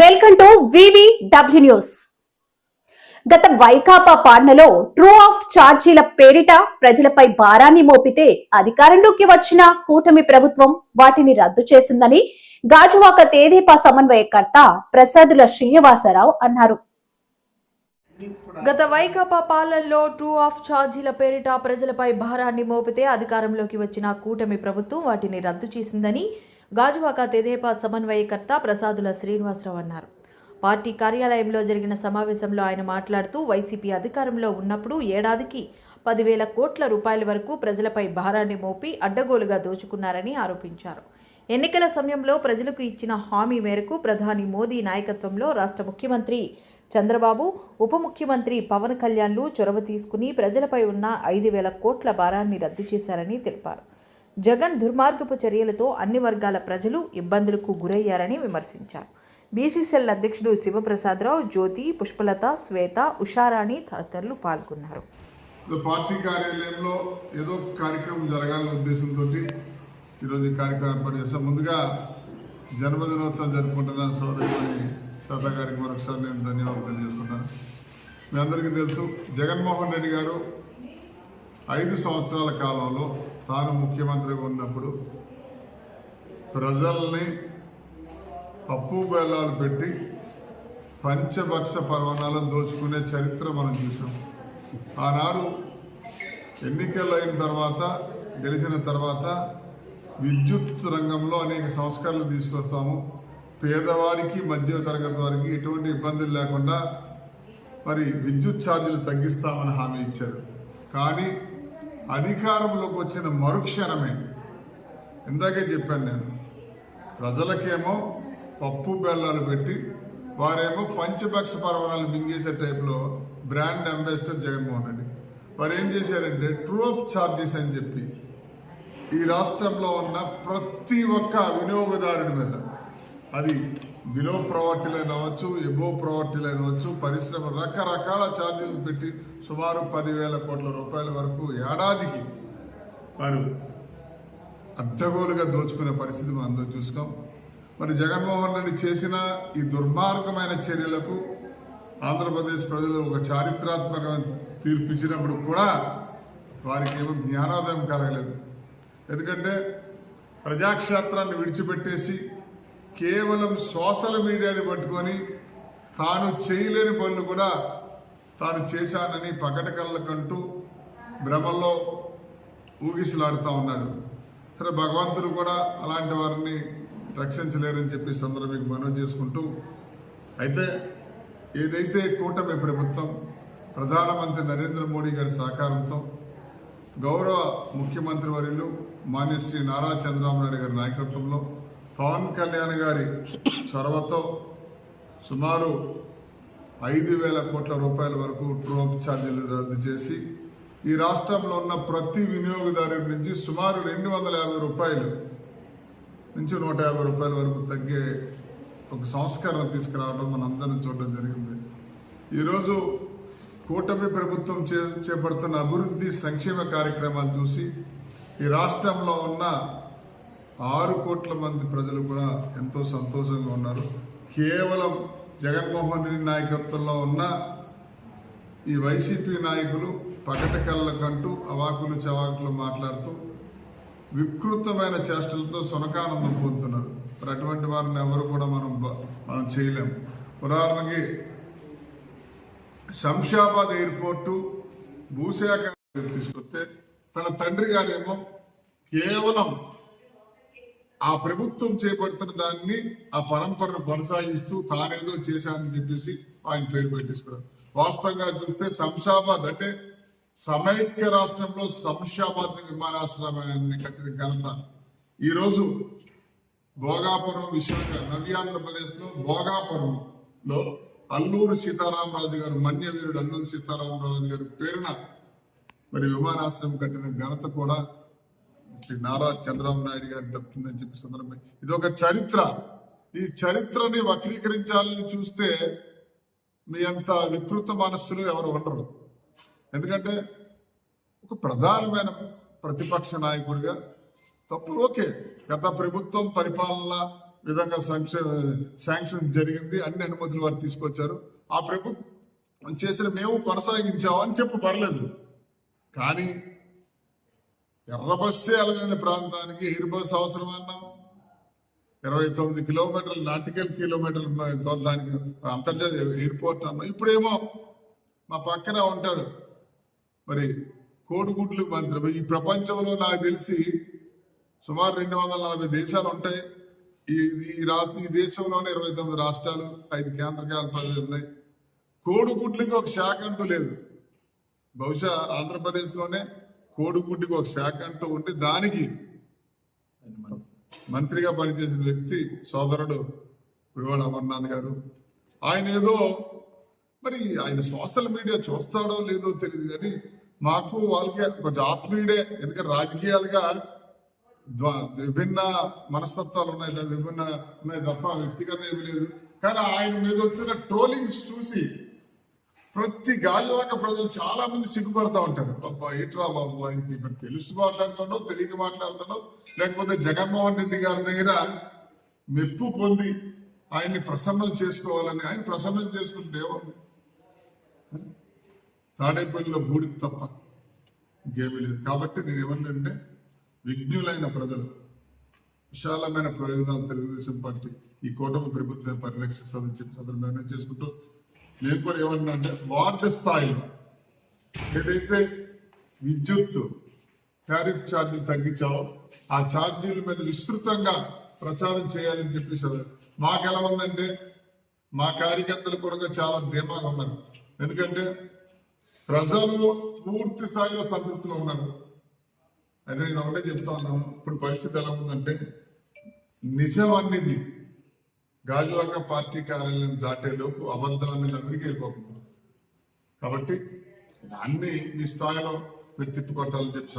Welcome to VVW news. గత వైకాపా పాలనలో true of ఛార్జీల పేరిట ప్రజలపై భారాన్ని మోపితే అధికారంలోకి వచ్చిన కూటమి ప్రభుత్వం వాటిని రద్దు చేసిందని గాజువాక తెదేపా సమన్వయకర్త ప్రసాదుల శ్రీనివాసరావు అన్నారు. గత వైకాపా పాలనలో ట్రూ ఆఫ్ ఛార్జీల పేరిట ప్రజలపై భారాన్ని మోపితే అధికారంలోకి వచ్చిన కూటమి ప్రభుత్వం వాటిని రద్దు చేసిందని గాజువాక తెదేపా సమన్వయకర్త ప్రసాదుల శ్రీనివాసరావు అన్నారు. పార్టీ కార్యాలయంలో జరిగిన సమావేశంలో ఆయన మాట్లాడుతూ వైసీపీ అధికారంలో ఉన్నప్పుడు ఏడాదికి 10,000 కోట్ల రూపాయల వరకు ప్రజలపై భారాన్ని మోపి అడ్డగోలుగా దోచుకున్నారని ఆరోపించారు. ఎన్నికల సమయంలో ప్రజలకు ఇచ్చిన హామీ మేరకు ప్రధాని మోదీ నాయకత్వంలో రాష్ట్ర ముఖ్యమంత్రి చంద్రబాబు, ఉప ముఖ్యమంత్రి పవన్ కళ్యాణ్లు చొరవ తీసుకుని ప్రజలపై ఉన్న 5,000 కోట్ల భారాన్ని రద్దు చేశారని తెలిపారు. జగన్ దుర్మార్గపు చర్యలతో అన్ని వర్గాల ప్రజలు ఇబ్బందులకు గురయ్యారని విమర్శించారు. బీసీసీఎల్ అధ్యక్షుడు శివప్రసాదరావు, జ్యోతి, పుష్పలత, శ్వేత, ఉషారాణి తదితరులు పాల్గొన్నారు. పార్టీ కార్యాలయంలో ఏదో కార్యక్రమం జరగాలనే ఉద్దేశంతో ఈరోజు ఈ కార్యక్రమం ఏర్పాటు చేస్తాం. ముందుగా జన్మదినోత్సవం జరుపుకుంటున్న సోదరి సత్తా గారికి మరొకసారి నేను ధన్యవాదాలు తెలియజేసుకుంటాను. మీ అందరికీ తెలుసు, జగన్మోహన్ రెడ్డి గారు 5 సంవత్సరాల కాలంలో తాను ముఖ్యమంత్రిగా ఉన్నప్పుడు ప్రజల్ని పప్పు బెల్లాలు పెట్టి పంచభక్ష పర్వణాలను దోచుకునే చరిత్ర మనం చూసాం. ఆనాడు ఎన్నికలు అయిన తర్వాత, గెలిచిన తర్వాత విద్యుత్ రంగంలో అనేక సంస్కరణలు తీసుకొస్తాము, పేదవాడికి మధ్య తరగతి వారికి ఎటువంటి ఇబ్బందులు లేకుండా మరి విద్యుత్ ఛార్జీలు తగ్గిస్తామని హామీ ఇచ్చారు. కానీ అధికారంలోకి వచ్చిన మరుక్షణమే, ఇందాకే చెప్పాను నేను, ప్రజలకేమో పప్పు బెల్లాలు పెట్టి వారేమో పంచభక్ష పర్వణాలు మింగేసే టైప్లో బ్రాండ్ అంబాసిడర్ జగన్మోహన్ రెడ్డి వారు ఏం చేశారంటే ట్రూ ఆఫ్ ఛార్జెస్ అని చెప్పి ఈ రాష్ట్రంలో ఉన్న ప్రతి ఒక్క వినియోగదారుడి మీద, అది బిలో ప్రావర్టీలైన అవ్వచ్చు, ఎబో ప్రావర్టీలైన అవ్వచ్చు, పరిశ్రమ రకరకాల ఛార్జీలు పెట్టి సుమారు 10,000 కోట్ల రూపాయల వరకు ఏడాదికి వారు అడ్డగోలుగా దోచుకునే పరిస్థితి మనం అందరూ చూసుకోం. మరి జగన్మోహన్ రెడ్డి చేసిన ఈ దుర్మార్గమైన చర్యలకు ఆంధ్రప్రదేశ్ ప్రజలు ఒక చారిత్రాత్మకమైన తీర్పు ఇచ్చినప్పుడు కూడా వారికి ఏమో జ్ఞానోదయం కలగలేదు. ఎందుకంటే ప్రజాక్షేత్రాన్ని విడిచిపెట్టేసి కేవలం సోషల్ మీడియాని పట్టుకొని తాను చేయలేని పనులు కూడా తాను చేశానని పకటకళ్ళకంటూ భ్రమల్లో ఊగిసలాడుతూ ఉన్నాడు. సరే, భగవంతుడు కూడా అలాంటి వారిని రక్షించలేరని చెప్పి సందర్భంగా మనవి చేసుకుంటూ, అయితే ఏదైతే కూటమి ప్రభుత్వం ప్రధానమంత్రి నరేంద్ర మోడీ గారి సహకారంతో గౌరవ ముఖ్యమంత్రి వర్యులు మాన్యశ్రీ నారా చంద్రబాబు నాయుడు గారి నాయకత్వంలో పవన్ కళ్యాణ్ గారి చొరవతో సుమారు 5,000 కోట్ల రూపాయల వరకు ట్రూ ఆఫ్ ఛార్జీలు రద్దు చేసి ఈ రాష్ట్రంలో ఉన్న ప్రతి వినియోగదారు నుంచి సుమారు 250 రూపాయలు నుంచి 150 రూపాయల వరకు తగ్గే ఒక సంస్కరణ తీసుకురావడం మనందరం చూడడం జరిగింది. ఈరోజు కూటమి ప్రభుత్వం చేపడుతున్న అభివృద్ధి సంక్షేమ కార్యక్రమాలు చూసి ఈ రాష్ట్రంలో ఉన్న 6 కోట్ల మంది ప్రజలు కూడా ఎంతో సంతోషంగా ఉన్నారు. కేవలం జగన్మోహన్ రెడ్డి నాయకత్వంలో ఉన్న ఈ వైసీపీ నాయకులు పకటకళ్ళకంటూ అవాకులు చవాకులు మాట్లాడుతూ వికృతమైన చేష్టలతో సునకానందం పొందుతున్నారు. మరి అటువంటి వారిని ఎవరు కూడా మనం చేయలేం. ఉదాహరణకి శంషాబాద్ ఎయిర్పోర్టు భూశాఖ తీసుకొస్తే తన తండ్రి గారేమో కేవలం ఆ ప్రభుత్వం చేపడుతున్న దాన్ని, ఆ పరంపరను కొనసాగిస్తూ తానేదో చేశానని చెప్పేసి ఆయన పేరు పెట్టేసుకున్నారు. వాస్తవంగా చూస్తే శంషాబాద్ అంటే సమైక్య రాష్ట్రంలో శంషాబాద్ విమానాశ్రయాన్ని కట్టిన ఘనత ఈరోజు భోగాపురం, విశాఖ, నవ్యాంధ్రప్రదేశ్లో భోగాపురంలో అల్లూరు సీతారామరాజు గారు, మన్యవీరుడు అల్లూరు సీతారామరాజు గారి పేరున మరి విమానాశ్రయం కట్టిన ఘనత కూడా శ్రీ నారా చంద్రబాబు నాయుడు గారికి దక్కుతుందని చెప్పి సందర్భం. ఇది ఒక చరిత్ర. ఈ చరిత్రని వక్రీకరించాలని చూస్తే మీ అంత వికృత మనస్సులు ఎవరు ఉండరు. ఎందుకంటే ఒక ప్రధానమైన ప్రతిపక్ష నాయకుడిగా తప్పు ఓకే, గత ప్రభుత్వం పరిపాలన విధంగా శాంక్షన్ జరిగింది, అన్ని అనుమతులు వారు తీసుకొచ్చారు. ఆ ప్రభుత్వం చేసిన మేము కొనసాగించామని చెప్పు పర్లేదు. కానీ ఎర్ర బస్సే అలగని ప్రాంతానికి ఎయిర్ బస్ అవసరం అన్నాం. 29 కిలోమీటర్లు నాటికల్ కిలోమీటర్లు దానికి అంతర్జాతీయ ఎయిర్పోర్ట్ అన్నాం. ఇప్పుడేమో మా పక్కన ఉంటాడు మరి కోడిగుడ్లు మంత్రి. ఈ ప్రపంచంలో నాకు తెలిసి సుమారు 240 దేశాలు ఉంటాయి. ఈ దేశంలోనే 29 రాష్ట్రాలు, 5 కేంద్రపాలిత ప్రదేశాలు ఉన్నాయి. కోడిగుడ్లకి ఒక శాఖ అంటూ లేదు. బహుశా ఆంధ్రప్రదేశ్లోనే కోడిగుడ్డికి ఒక శాఖ అంటూ ఉంటే దానికి మంత్రిగా పనిచేసిన వ్యక్తి సోదరుడు గుడివాడ అమర్నాథ్ గారు. ఆయన ఏదో మరి ఆయన సోషల్ మీడియా చూస్తాడో లేదో తెలియదు, కానీ మాకు వాళ్ళకి కొంచెం ఆత్మీయుడే. ఎందుకంటే రాజకీయాలుగా విభిన్న మనస్తత్వాలు ఉన్నాయి, విభిన్న ఉన్నాయి తప్ప వ్యక్తిగత ఏమి లేదు. కానీ ఆయన మీద వచ్చిన ట్రోలింగ్స్ చూసి ప్రతి గాలివాక ప్రజలు చాలా మంది సిగ్గుపడతా ఉంటారు. బాబా ఏట్రా బాబు, ఆయనకి మరి తెలుసు మాట్లాడుతాడో తెలియక మాట్లాడుతాడో, లేకపోతే జగన్మోహన్ రెడ్డి గారి దగ్గర మెప్పు పొంది ఆయన్ని ప్రసన్నం చేసుకోవాలని. ఆయన ప్రసన్నం చేసుకుంటే ఏముంది, తాడేపల్లిలో బూడిద తప్ప ఇంకేమీ లేదు. కాబట్టి నేను ఏమన్నంటే విజ్ఞులైన ప్రజలు, విశాలమైన ప్రయోజనాలు తెలుగుదేశం పార్టీ ఈ కూటమి ప్రభుత్వం పరిరక్షిస్తుందని చెప్పి సందర్భంగా చేసుకుంటూ నేను కూడా ఏమన్నా అంటే వార్డు స్థాయిలో ఏదైతే విద్యుత్ టారిఫ్ ఛార్జీలు తగ్గించామో ఆ ఛార్జీల మీద విస్తృతంగా ప్రచారం చేయాలని చెప్పేసి మాకు ఎలా ఉందంటే మా కార్యకర్తలు కూడా చాలా ధీమాగా ఉన్నారు. ఎందుకంటే ప్రజలు పూర్తి స్థాయిలో సంతృప్తిలో ఉన్నారు. అయితే నేను ఒకటే చెప్తా ఉన్నాను, ఇప్పుడు పరిస్థితి ఎలా ఉందంటే నిజం అనేది గాజువాక పార్టీ కార్యాలయం దాటేలోపు అబద్ధం అనేది అందరికీ వెళ్ళిపోతుంది. కాబట్టి దాన్ని మీ స్థాయిలో మీరు తిప్పుకొట్టాలని చెప్పి